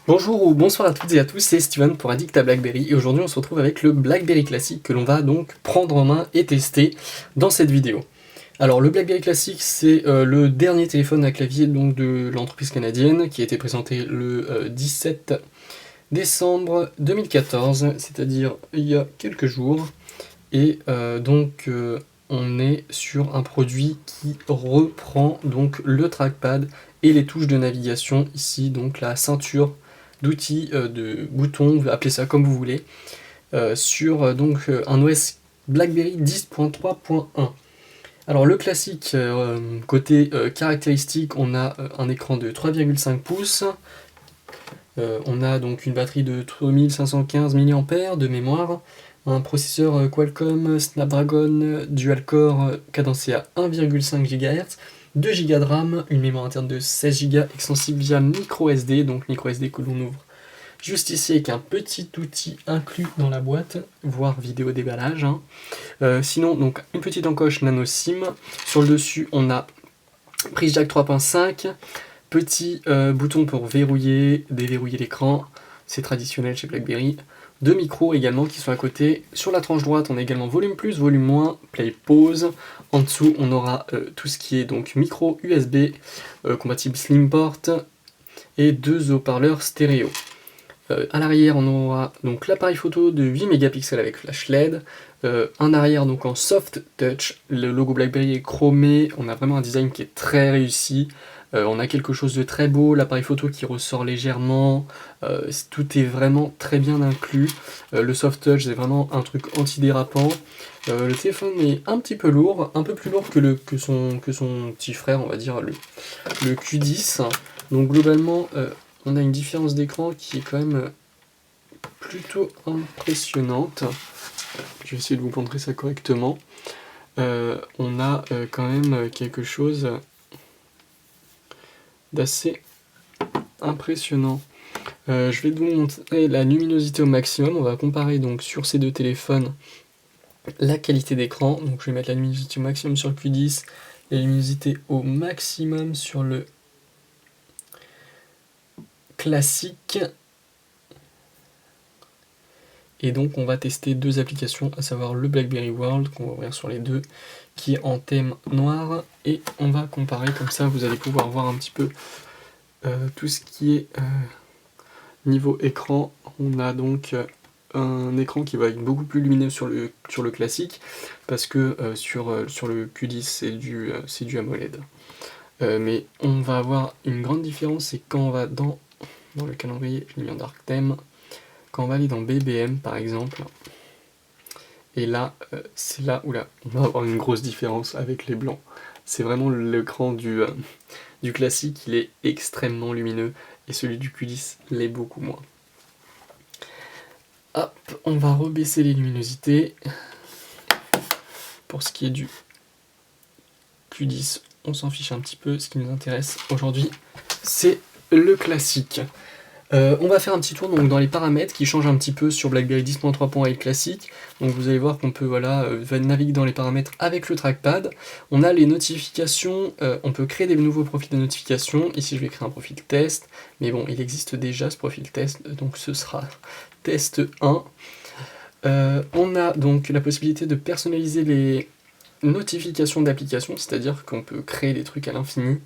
Bonjour ou bonsoir à toutes et à tous, c'est Steven pour Addict à BlackBerry et aujourd'hui on se retrouve avec le BlackBerry classique que l'on va donc prendre en main et tester dans cette vidéo. Alors le BlackBerry classique c'est le dernier téléphone à clavier donc, de l'entreprise canadienne qui a été présenté le 17 décembre 2014, c'est-à-dire il y a quelques jours. Et on est sur un produit qui reprend donc le trackpad et les touches de navigation ici, donc la ceinture d'outils, de boutons, appelez ça comme vous voulez, sur un OS BlackBerry 10.3.1. Alors le classique, côté caractéristique, on a un écran de 3,5 pouces, on a donc une batterie de 3515 mAh de mémoire, un processeur Qualcomm Snapdragon dual-core cadencé à 1,5 GHz, 2 Go de RAM, une mémoire interne de 16 Go extensible via microSD, donc microSD que l'on ouvre juste ici avec un petit outil inclus dans la boîte, voire vidéo déballage. Sinon, donc une petite encoche nano SIM. Sur le dessus, on a prise jack 3.5, petit bouton pour verrouiller, déverrouiller l'écran, c'est traditionnel chez BlackBerry. Deux micros également qui sont à côté. Sur la tranche droite, on a également volume plus, volume moins, play, pause. En dessous, on aura tout ce qui est donc micro USB, compatible Slimport, et deux haut-parleurs stéréo. À l'arrière, on aura donc l'appareil photo de 8 mégapixels avec flash LED, un arrière donc en soft touch, le logo BlackBerry est chromé, on a vraiment un design qui est très réussi, on a quelque chose de très beau, l'appareil photo qui ressort légèrement, tout est vraiment très bien inclus, le soft touch c'est vraiment un truc antidérapant, le téléphone est un petit peu lourd, un peu plus lourd que son petit frère, on va dire le Q10, donc globalement on a une différence d'écran qui est quand même plutôt impressionnante. Je vais essayer de vous montrer ça correctement. On a quand même quelque chose d'assez impressionnant. Je vais vous montrer la luminosité au maximum. On va comparer donc sur ces deux téléphones la qualité d'écran. Donc je vais mettre la luminosité au maximum sur le Q10, la luminosité au maximum sur le classique. Et donc on va tester deux applications, à savoir le BlackBerry World, qu'on va ouvrir sur les deux, qui est en thème noir, et on va comparer, comme ça vous allez pouvoir voir un petit peu tout ce qui est niveau écran. On a donc un écran qui va être beaucoup plus lumineux sur le classique, parce que sur le Q10 c'est du AMOLED. Mais on va avoir une grande différence, c'est quand on va dans le calendrier, je l'ai mis en dark theme, quand on va aller dans BBM par exemple, et là, c'est là où là, on va avoir une grosse différence avec les blancs. C'est vraiment l'écran du classique, il est extrêmement lumineux, et celui du Q10 l'est beaucoup moins. Hop, on va rebaisser les luminosités. Pour ce qui est du Q10, on s'en fiche un petit peu, ce qui nous intéresse aujourd'hui, c'est le classique. On va faire un petit tour donc, dans les paramètres qui changent un petit peu sur BlackBerry 10.3.8 classique. Donc vous allez voir qu'on peut naviguer dans les paramètres avec le trackpad. On a les notifications, on peut créer des nouveaux profils de notification. Ici je vais créer un profil test, mais bon il existe déjà ce profil test, donc ce sera test 1. On a donc la possibilité de personnaliser les notifications d'applications, c'est-à-dire qu'on peut créer des trucs à l'infini.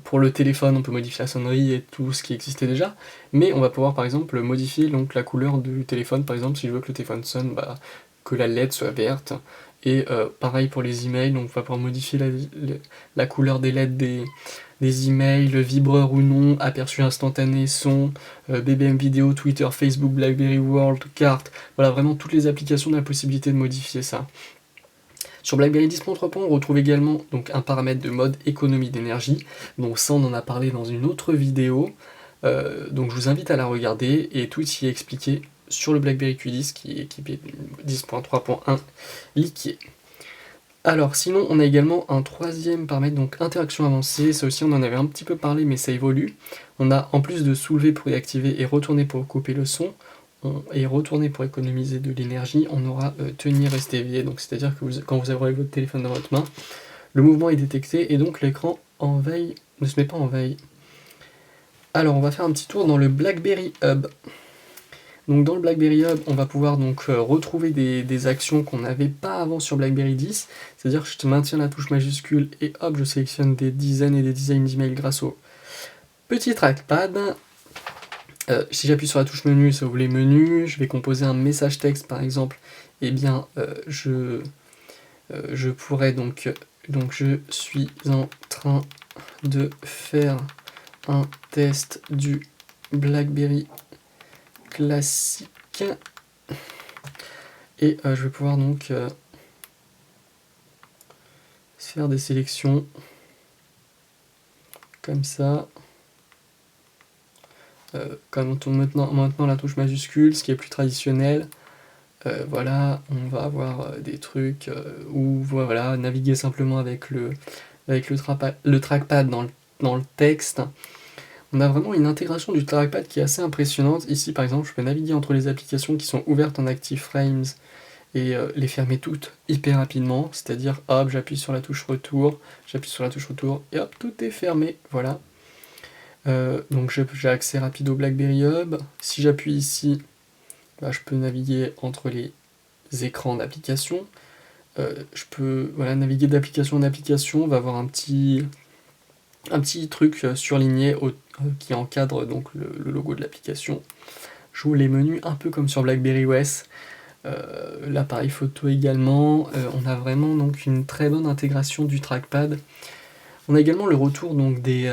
Pour le téléphone, on peut modifier la sonnerie et tout ce qui existait déjà, mais on va pouvoir par exemple modifier donc, la couleur du téléphone. Par exemple, si je veux que le téléphone sonne, que la LED soit verte. Et pareil pour les emails, donc on va pouvoir modifier la couleur des LED des emails, vibreur ou non, aperçu instantané, son, BBM vidéo, Twitter, Facebook, BlackBerry World, carte. Voilà, vraiment toutes les applications ont la possibilité de modifier ça. Sur BlackBerry 10.3, on retrouve également donc, un paramètre de mode économie d'énergie, donc ça on en a parlé dans une autre vidéo, donc je vous invite à la regarder, et tout y est expliqué sur le BlackBerry Q10 qui est équipé 10.3.1 liquide. Alors sinon on a également un troisième paramètre, donc interaction avancée, ça aussi on en avait un petit peu parlé mais ça évolue. On a en plus de soulever pour déactiver et retourner pour couper le son, et retourner pour économiser de l'énergie, on aura tenir rester éveillé, donc c'est-à-dire que quand vous avez votre téléphone dans votre main, le mouvement est détecté et donc l'écran en veille ne se met pas en veille. Alors on va faire un petit tour dans le BlackBerry Hub. Donc dans le BlackBerry Hub, on va pouvoir donc retrouver des actions qu'on n'avait pas avant sur BlackBerry 10. C'est-à-dire que je maintiens la touche majuscule et hop, je sélectionne des dizaines et des dizaines d'emails grâce au petit trackpad. Si j'appuie sur la touche menu, ça ouvre les menus. Je vais composer un message texte par exemple. Eh bien, je pourrais donc je suis en train de faire un test du BlackBerry classique et je vais pouvoir donc faire des sélections comme ça, quand on tourne maintenant la touche majuscule, ce qui est plus traditionnel. Voilà, on va avoir des trucs où voilà, naviguer simplement avec le trackpad dans le texte. On a vraiment une intégration du trackpad qui est assez impressionnante. Ici, par exemple, je peux naviguer entre les applications qui sont ouvertes en ActiveFrames et les fermer toutes hyper rapidement. C'est-à-dire, hop, j'appuie sur la touche retour, et hop, tout est fermé. Voilà. Donc j'ai accès rapide au BlackBerry Hub. Si j'appuie ici, là, je peux naviguer entre les écrans d'application. Je peux naviguer d'application en application. On va avoir un petit truc surligné qui encadre donc le logo de l'application. J'ouvre les menus un peu comme sur BlackBerry OS. L'appareil photo également. On a vraiment donc une très bonne intégration du trackpad. On a également le retour donc des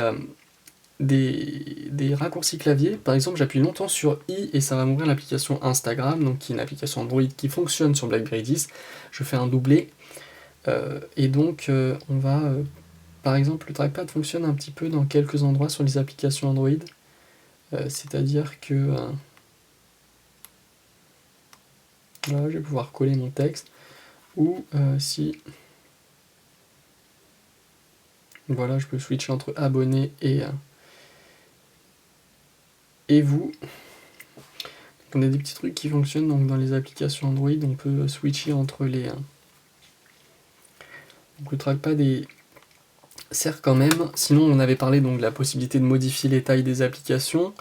raccourcis clavier. Par exemple, j'appuie longtemps sur I et ça va m'ouvrir l'application Instagram, donc qui est une application Android qui fonctionne sur BlackBerry 10. Je fais un doublé et donc on va par exemple, le trackpad fonctionne un petit peu dans quelques endroits sur les applications Android, c'est-à-dire que là, je vais pouvoir coller mon texte, ou si voilà, je peux switcher entre abonné et vous. Donc, on a des petits trucs qui fonctionnent donc dans les applications Android, on peut switcher entre les. Donc le trackpad sert quand même. Sinon, on avait parlé donc de la possibilité de modifier les tailles des applications,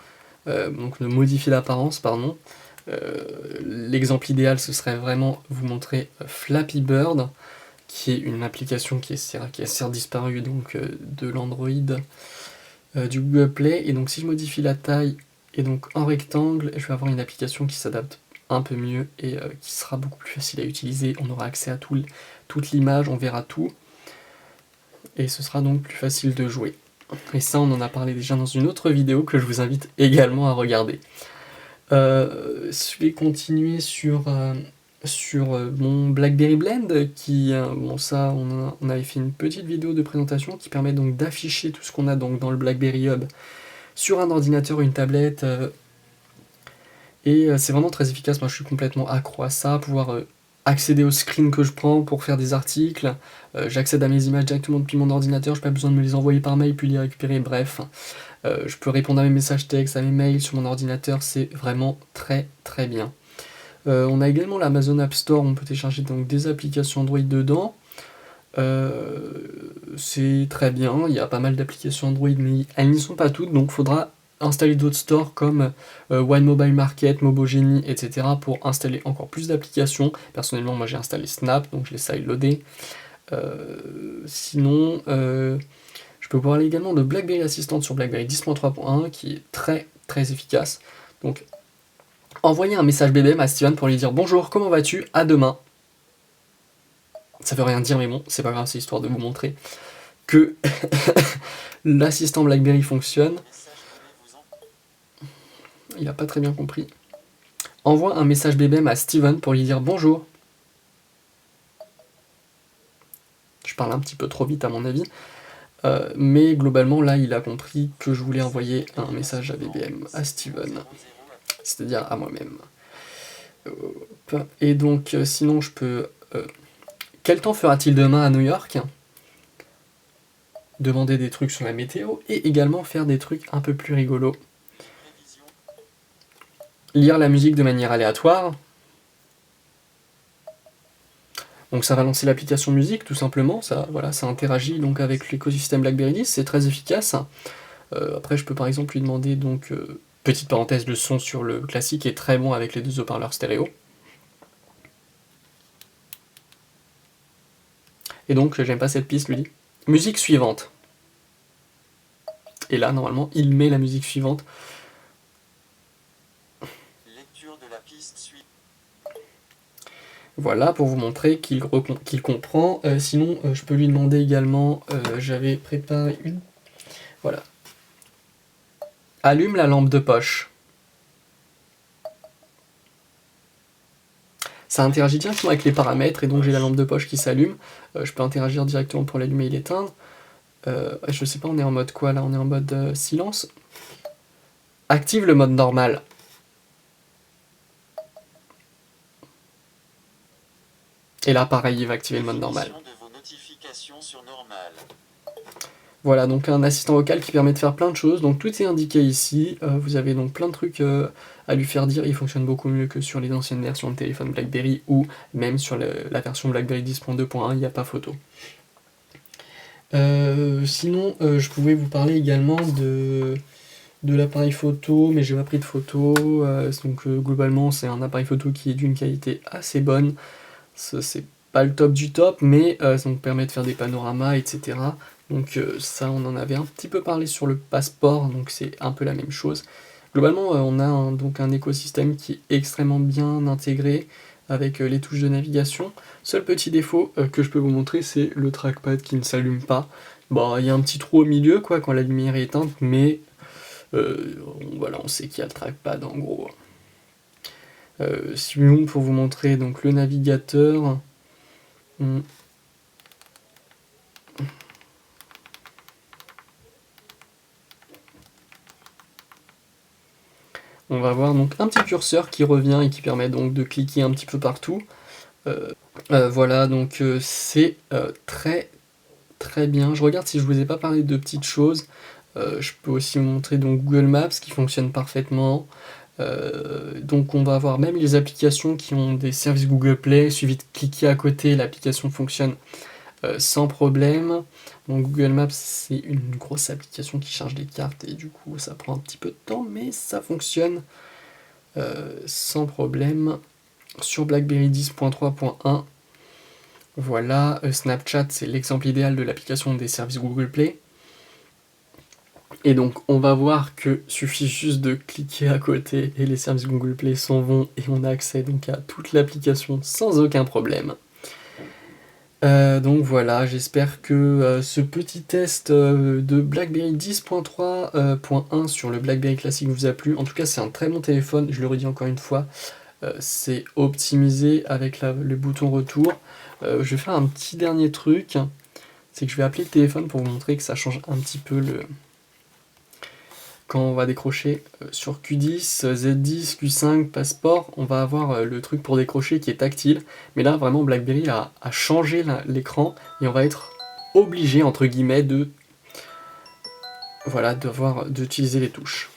donc de modifier l'apparence, pardon. L'exemple idéal, ce serait vraiment vous montrer Flappy Bird, qui est une application qui a certes disparu donc de l'Android du Google Play. Et donc si je modifie la taille et donc en rectangle, je vais avoir une application qui s'adapte un peu mieux et qui sera beaucoup plus facile à utiliser. On aura accès à toute l'image, on verra tout. Et ce sera donc plus facile de jouer. Et ça, on en a parlé déjà dans une autre vidéo que je vous invite également à regarder. Je vais continuer sur mon BlackBerry Blend, qui, bon ça, on avait fait une petite vidéo de présentation qui permet donc d'afficher tout ce qu'on a donc dans le BlackBerry Hub sur un ordinateur ou une tablette. Et c'est vraiment très efficace. Moi, je suis complètement accro à ça, pouvoir accéder aux screens que je prends pour faire des articles, j'accède à mes images directement depuis mon ordinateur, je n'ai pas besoin de me les envoyer par mail puis les récupérer, bref. Je peux répondre à mes messages textes, à mes mails sur mon ordinateur, c'est vraiment très très bien. On a également l'Amazon App Store, on peut télécharger donc des applications Android dedans. C'est très bien, il y a pas mal d'applications Android, mais elles n'y sont pas toutes, donc il faudra installer d'autres stores comme One Mobile Market, Mobogeny, etc. pour installer encore plus d'applications. Personnellement, moi j'ai installé Snap, donc je l'ai sideloadé. Sinon, je peux vous parler également de BlackBerry Assistant sur BlackBerry 10.3.1 qui est très très efficace. Donc, envoyer un message BBM à Steven pour lui dire bonjour, comment vas-tu, à demain. Ça veut rien dire, mais bon, c'est pas grave, c'est histoire de vous montrer que l'assistant BlackBerry fonctionne. Il a pas très bien compris. Envoie un message BBM à Steven pour lui dire bonjour. Je parle un petit peu trop vite à mon avis. Mais globalement, là, il a compris que je voulais envoyer un message à BBM à Steven. C'est-à-dire à moi-même. Et donc, sinon, je peux... quel temps fera-t-il demain à New York ? Demander des trucs sur la météo et également faire des trucs un peu plus rigolos. Lire la musique de manière aléatoire. Donc ça va lancer l'application musique tout simplement, ça interagit donc avec l'écosystème BlackBerry 10, c'est très efficace. Après je peux par exemple lui demander donc, petite parenthèse, le son sur le classique est très bon avec les 2 haut-parleurs stéréo. Et donc j'aime pas cette piste, lui dit musique suivante. Et là normalement il met la musique suivante. Lecture de la piste suivante. Voilà, pour vous montrer qu'il comprend. Sinon, je peux lui demander également, j'avais préparé une... Voilà. Allume la lampe de poche. Ça interagit directement avec les paramètres, et donc j'ai la lampe de poche qui s'allume. Je peux interagir directement pour l'allumer et l'éteindre. Je sais pas, on est en mode quoi là? On est en mode silence. Active le mode normal. Et là, pareil, il va activer le mode normal. De vos notifications sur normal. Voilà, donc un assistant vocal qui permet de faire plein de choses. Donc tout est indiqué ici. Vous avez donc plein de trucs à lui faire dire. Il fonctionne beaucoup mieux que sur les anciennes versions de téléphone BlackBerry ou même sur la version BlackBerry 10.2.1, il n'y a pas photo. Sinon, je pouvais vous parler également de l'appareil photo, mais j'ai pas pris de photo. Donc globalement, c'est un appareil photo qui est d'une qualité assez bonne. C'est pas le top du top, mais ça nous permet de faire des panoramas, etc. Donc ça, on en avait un petit peu parlé sur le passeport, donc c'est un peu la même chose. Globalement, on a donc un écosystème qui est extrêmement bien intégré avec les touches de navigation. Seul petit défaut que je peux vous montrer, c'est le trackpad qui ne s'allume pas. Bon, il y a un petit trou au milieu quoi quand la lumière est éteinte, mais voilà, on sait qu'il y a le trackpad en gros. Sinon, pour vous montrer donc le navigateur, on va avoir donc un petit curseur qui revient et qui permet donc de cliquer un petit peu partout. Voilà, donc c'est très bien. Je regarde si je vous ai pas parlé de petites choses. Je peux aussi vous montrer donc Google Maps qui fonctionne parfaitement. Donc on va avoir même les applications qui ont des services Google Play, il suffit de cliquer à côté, l'application fonctionne sans problème. Donc Google Maps c'est une grosse application qui charge des cartes et du coup ça prend un petit peu de temps mais ça fonctionne sans problème. Sur BlackBerry 10.3.1, voilà, Snapchat c'est l'exemple idéal de l'application des services Google Play. Et donc on va voir que suffit juste de cliquer à côté et les services Google Play s'en vont et on a accès donc à toute l'application sans aucun problème. Donc voilà, j'espère que ce petit test de BlackBerry 10.3.1 sur le BlackBerry classique vous a plu. En tout cas c'est un très bon téléphone, je le redis encore une fois, c'est optimisé avec le bouton retour. Je vais faire un petit dernier truc, c'est que je vais appeler le téléphone pour vous montrer que ça change un petit peu quand on va décrocher sur Q10, Z10, Q5, Passport, on va avoir le truc pour décrocher qui est tactile. Mais là, vraiment, BlackBerry a changé l'écran et on va être obligé, entre guillemets, d'utiliser les touches.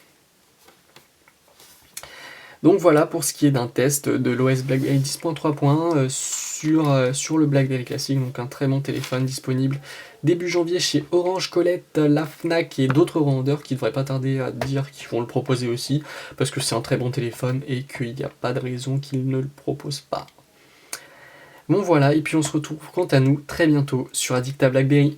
Donc voilà pour ce qui est d'un test de l'OS BlackBerry 10.3.1 sur le BlackBerry classique, donc un très bon téléphone disponible début janvier chez Orange, Colette, la Fnac et d'autres revendeurs qui ne devraient pas tarder à dire qu'ils vont le proposer aussi, parce que c'est un très bon téléphone et qu'il n'y a pas de raison qu'ils ne le proposent pas. Bon voilà, et puis on se retrouve quant à nous très bientôt sur Addict à BlackBerry.